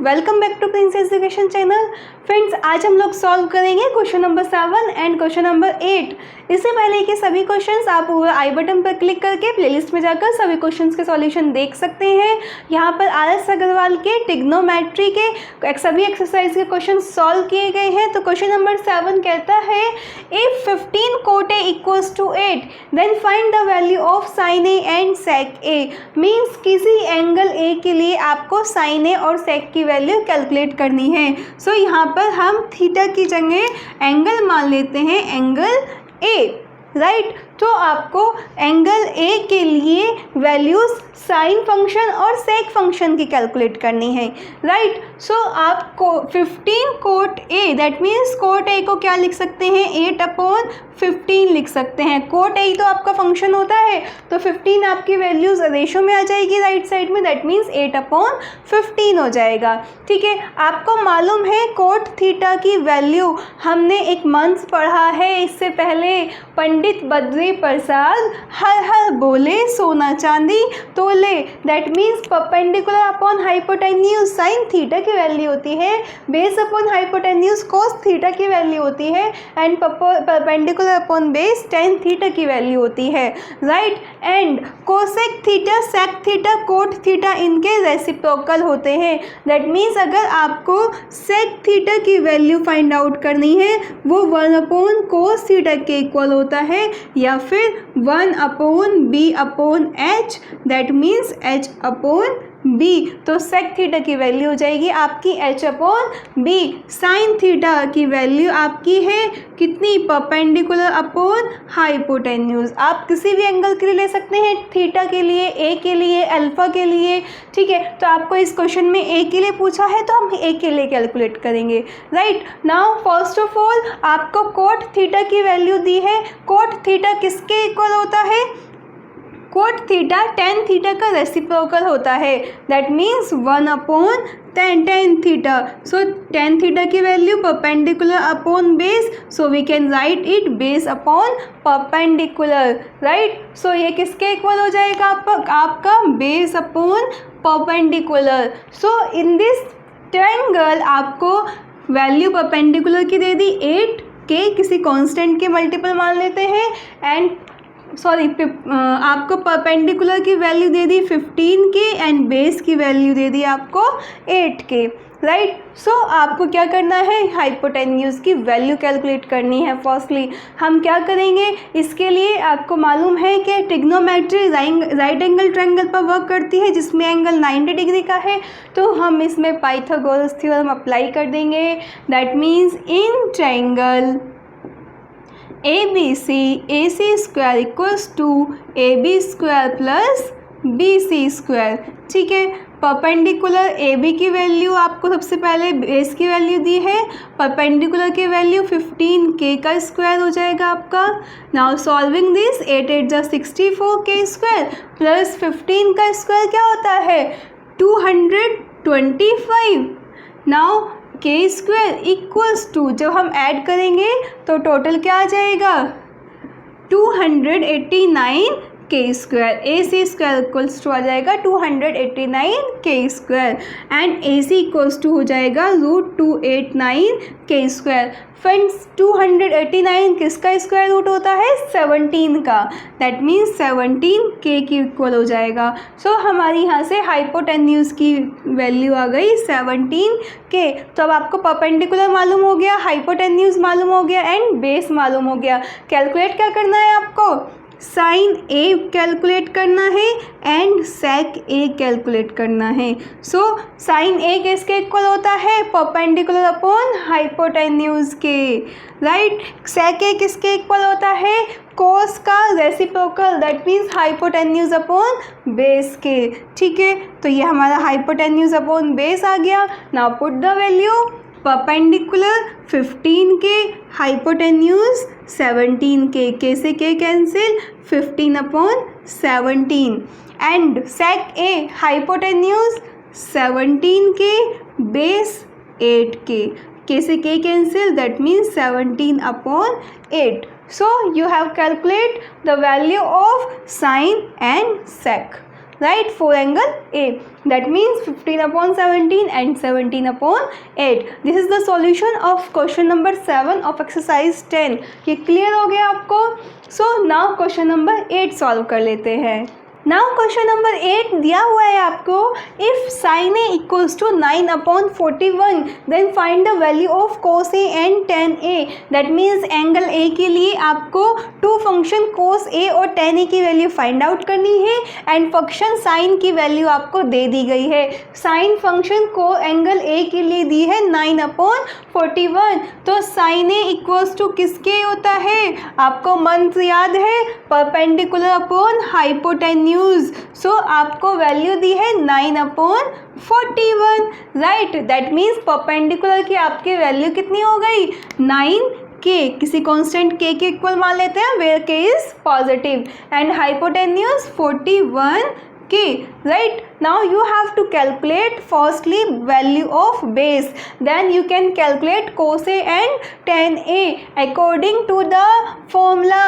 Welcome back to Princess Education channel. Friends, आज हम लोग सॉल्व करेंगे question number 7 and question number 8। इससे पहले कि सभी क्वेश्चंस आप आई बटन पर क्लिक करके प्लेलिस्ट में जाकर सभी क्वेश्चंस के सॉल्यूशन देख सकते हैं। यहाँ पर RS अग्रवाल के ट्रिग्नोमेट्री के सभी एक्सरसाइज के क्वेश्चन सॉल्व किए गए हैं। तो क्वेश्चन नंबर 7 कहता है if 15 cot A equals to 8 then find the value of sine A and sec A। Means किसी एंगल A के लिए आपको साइन A और सेक की वैल्यू कैलकुलेट करनी है। सो यहाँ पर हम थीटा की जगह एंगल मान लेते हैं एंगल A, राइट। तो आपको एंगल A के लिए वैल्यूज साइन फंक्शन और सेक फंक्शन की कैलकुलेट करनी है, राइट। सो आपको 15 cot A that means cot A को क्या लिख सकते हैं 8/15 लिख सकते हैं। cot A तो आपका फंक्शन होता है, तो 15 आपकी वैल्यूज रेशो में आ जाएगी राइट साइड में, दैट मीन्स 8/15 हो जाएगा। ठीक है, आपको मालूम है cot थीटा की वैल्यू हमने एक मंथ पढ़ा है इससे पहले। पंडित बद्री प्रसाद हर हर बोले सोना चांदी तोले, that means perpendicular upon hypotenuse sine theta की वैल्यू होती है, base upon hypotenuse cos theta की वैल्यू होती है and perpendicular upon base tan theta की वैल्यू होती है, right. And cosec theta sec theta cot theta इनके रेसिप्रोकल होते हैं, दैट मीन्स अगर आपको सेक थीटा की वैल्यू फाइंड आउट करनी है वो 1 कोस थीटा के इक्वल होता है या फिर 1/b/h दैट मीन्स h/b। तो सेक थीटा की वैल्यू हो जाएगी आपकी h/b। साइन थीटा की वैल्यू आपकी है कितनी, परपेंडिकुलर अपॉन हाइपोटेन्यूज। आप किसी भी एंगल के लिए ले सकते हैं, थीटा के लिए, ए के लिए, अल्फा के लिए। ठीक है, तो आपको इस क्वेश्चन में ए के लिए पूछा है तो हम ए के लिए कैलकुलेट करेंगे, right. Now first of all आपको कोट थीटा की वैल्यू दी है। कोट थीटा किसके इक्वल होता है, कोट थीटा टेन थीटा का रेसिप्रोकल होता है, that means 1/10 tan theta. So tan theta की value perpendicular upon base, so we can write it base upon perpendicular, right. So ये किसके इक्वल हो जाएगा आपका base upon perpendicular. So in this triangle आपको वैल्यू परपेंडिकुलर की दे दी 8 के किसी कांस्टेंट के मल्टीपल मान लेते हैं एंड आपको परपेंडिकुलर की वैल्यू दे दी 15 के एंड बेस की वैल्यू दे दी आपको 8 के, राइट। सो आपको क्या करना है, हाइपोटेन्यूज की वैल्यू कैलकुलेट करनी है। फर्स्टली हम क्या करेंगे, इसके लिए आपको मालूम है कि ट्रिग्नोमेट्री राइट एंगल ट्रायंगल पर वर्क करती है जिसमें एंगल 90 डिग्री का है। तो हम इसमें पाइथागोरस थ्योरम अप्लाई कर देंगे, that means in triangle ABC AC square equals to AB square plus BC square. ठीक है, परपेंडिकुलर AB की वैल्यू आपको सबसे पहले बेस की वैल्यू दी है, परपेंडिकुलर की वैल्यू 15k का स्क्वायर हो जाएगा आपका। नाउ सॉल्विंग दिस 8 8 जा 64k स्क्वायर प्लस 15 का स्क्वायर क्या होता है 225। नाउ के स्क्वायर इक्वल्स टू, जब हम ऐड करेंगे तो टोटल क्या आ जाएगा 289 के square. A C square equals to आ जाएगा 289 के square and A C equals to हो जाएगा √289 के स्क्वायर। फ्रेंड्स 289 किसका स्क्वायर रूट होता है 17 का, दैट मीन्स 17 के की इक्वल हो जाएगा। सो हमारी यहाँ से हाइपोटेन्यूज की वैल्यू आ गई 17 के। तो अब आपको परपेंडिकुलर मालूम हो गया, हाइपोटेन्यूज मालूम हो गया एंड बेस मालूम हो गया। कैलकुलेट क्या करना है आपको, साइन ए कैलकुलेट करना है एंड सेक ए कैलकुलेट करना है। सो साइन ए किसके इक्वल होता है परपेंडिकुलर अपॉन हाइपोटेन्यूज के, राइट। सेक ए किसके इक्वल होता है कोस का reciprocal, that means hypotenuse upon base के। ठीक है, तो ये हमारा हाइपोटेन्यूज अपॉन बेस आ गया। Now put the value, perpendicular 15 k, hypotenuse 17 k से k cancel 15/17 and sec A hypotenuse 17 k base 8 k से k cancel that means 17/8। So you have calculate the value of sine and sec. right, 4 angle A. That means 15/17 and 17/8. This is the solution of question number 7 of exercise 10. ये clear हो गया आपको? So now question number 8 solve कर लेते हैं. Now question number 8 दिया हुआ है आपको, if sine A equals to 9/41 then find the value of cos A and tan A. That means angle A के लिए आपको टू फंक्शन कोस ए और tan ए की वैल्यू फाइंड आउट करनी है एंड फंक्शन साइन की वैल्यू आपको दे दी गई है. साइन फंक्शन को एंगल ए के लिए दी है 9/41. तो साइन ए इक्वल्स टू किसके होता है? आपको मंथ याद है, परपेंडिकुलर अपॉन हाइपोटेन्यूज. सो आपको वैल्यू दी है 9/41. राइट, दैट मीन्स परपेंडिकुलर की आपकी वैल्यू कितनी हो गई? 9k. किसी कांस्टेंट k के इक्वल मान लेते हैं where k is positive and hypotenuse 41k. right, now you have to calculate firstly value of base, then you can calculate cos A and tan A according to the formula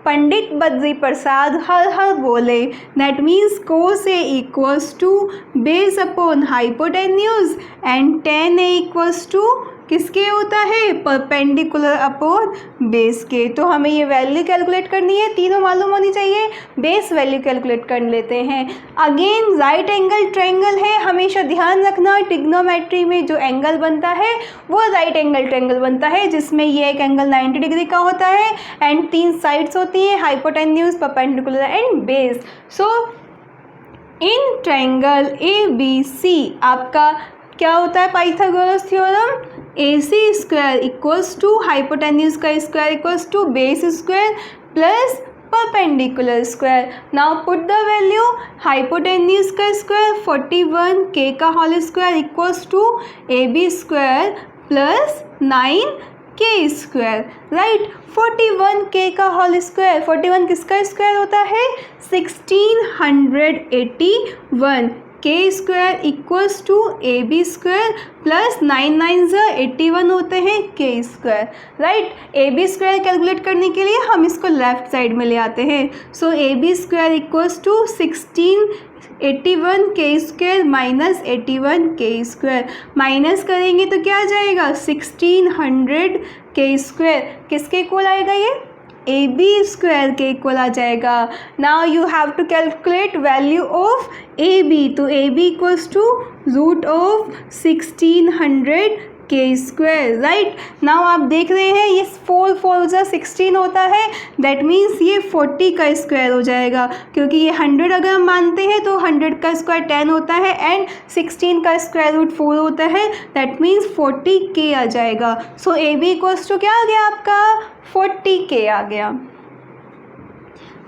Pandit Badri Prasad हर बोले. That means cos A equals to base upon hypotenuse and tan A equals to किसके होता है? Perpendicular upon base के. तो हमें ये value calculate करनी है, तीनों मालूम होनी चाहिए. बेस वैल्यू कैलकुलेट कर लेते हैं. अगेन राइट एंगल ट्रायंगल है, हमेशा ध्यान रखना ट्रिग्नोमेट्री में जो एंगल बनता है वो राइट एंगल ट्रायंगल बनता है, जिसमें ये एक एंगल 90 डिग्री का होता है एंड 3 साइड्स होती हैं, hypotenuse, perpendicular and base. So in triangle ABC आपका क्या होता है? Pythagoras theorem, AC square equals to hypotenuse का square equals to base square plus perpendicular square. Now put the value, hypotenuse का स्क्वायर 41k का whole square equals to AB square plus 9k square. Right, 41k का whole square, 41 किसका square होता है? 1681. k square equals to AB square plus 9 9 81 होते हैं k square. Right, AB square calculate करने के लिए हम इसको लेफ्ट साइड में ले आते हैं. So AB square equals to 1681 k square minus 81 k square. Minus करेंगे तो क्या आ जाएगा? 1600 k स्क्वायर. किसके इक्वल आएगा ये? AB स्क्वायर के इक्वल आ जाएगा. Now you have to calculate value of AB. तो AB equals to root of 1600 k square. Right, now आप देख रहे हैं ये 4 4 16 होता है, दैट मीन्स ये 40 का स्क्वायर हो जाएगा, क्योंकि ये 100 अगर हम मानते हैं तो 100 का स्क्वायर 10 होता है एंड 16 का स्क्वायर रूट 4 होता है, दैट मीन्स 40k आ जाएगा. सो AB इक्वल्स टू क्या आ गया आपका? 40k आ गया.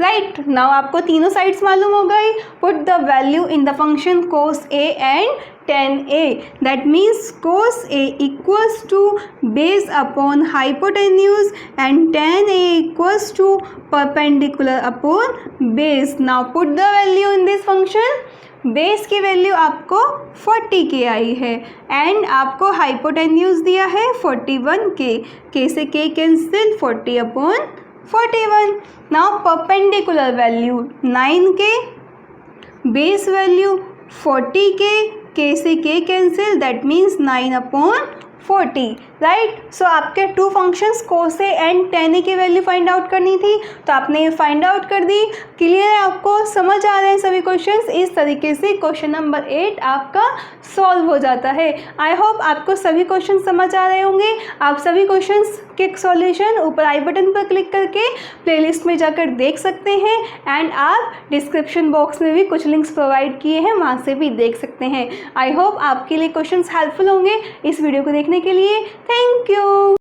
राइट, नाउ आपको तीनों साइड्स मालूम हो गई. Put the value in the function cos A and tan A. That means cos A equals to base upon hypotenuse and tan A equals to perpendicular upon base. Now put the value in this function. Base की value आपको 40k आई है and आपको hypotenuse दिया है 41k. k से k cancel, 40/41. Now perpendicular value 9k, base value 40k, k से k cancel, that means 9/40. Right, so आपके two functions cos A and tan A की वैल्यू फाइंड आउट करनी थी, तो आपने ये फाइंड आउट कर दी. क्लियर है? आपको समझ आ रहे हैं सभी क्वेश्चंस? इस तरीके से क्वेश्चन नंबर 8 आपका सॉल्व हो जाता है. आई होप आपको सभी क्वेश्चन समझ आ रहे होंगे. आप सभी क्वेश्चंस के सॉल्यूशन ऊपर आई बटन पर क्लिक करके प्लेलिस्ट में जाकर देख सकते हैं एंड आप डिस्क्रिप्शन बॉक्स में भी कुछ लिंक्स प्रोवाइड किए हैं, वहाँ से भी देख सकते हैं. आई होप आपके लिए क्वेश्चंस हेल्पफुल होंगे. इस वीडियो को देखने के लिए थैंक यू.